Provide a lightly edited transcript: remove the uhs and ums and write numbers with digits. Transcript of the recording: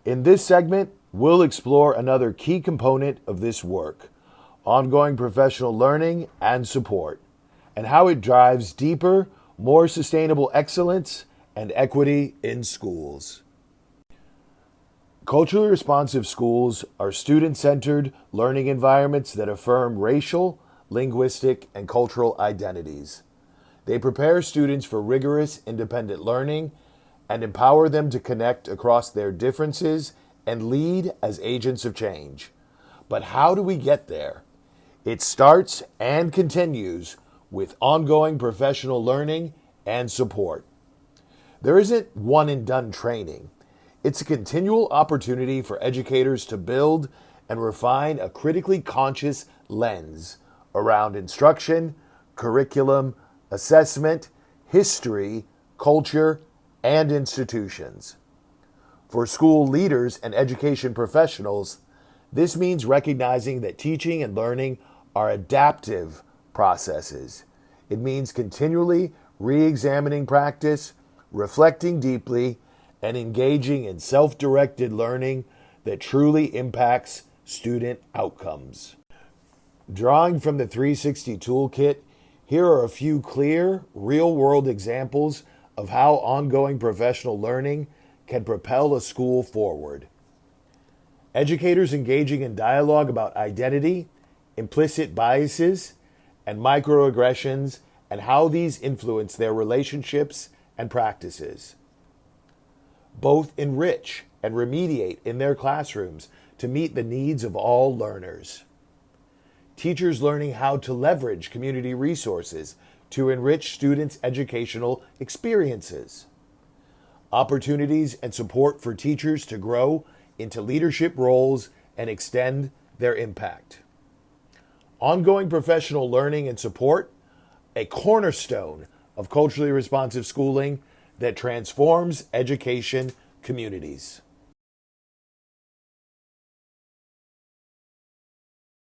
In this segment, we'll explore another key component of this work, ongoing professional learning and support, and how it drives deeper, more sustainable excellence and equity in schools. Culturally responsive schools are student-centered learning environments that affirm racial, linguistic, and cultural identities. They prepare students for rigorous, independent learning and empower them to connect across their differences and lead as agents of change. But how do we get there? It starts and continues with ongoing professional learning and support. There isn't one and done training. It's a continual opportunity for educators to build and refine a critically conscious lens around instruction, curriculum, assessment, history, culture, and institutions. For school leaders and education professionals, this means recognizing that teaching and learning are adaptive processes. It means continually re-examining practice, reflecting deeply, and engaging in self-directed learning that truly impacts student outcomes. Drawing from the 360 Toolkit, here are a few clear, real-world examples of how ongoing professional learning can propel a school forward. Educators engaging in dialogue about identity, implicit biases, and microaggressions, and how these influence their relationships and practices. Both enrich and remediate in their classrooms to meet the needs of all learners. Teachers learning how to leverage community resources to enrich students' educational experiences. Opportunities and support for teachers to grow into leadership roles and extend their impact. Ongoing professional learning and support, a cornerstone of culturally responsive schooling that transforms education communities.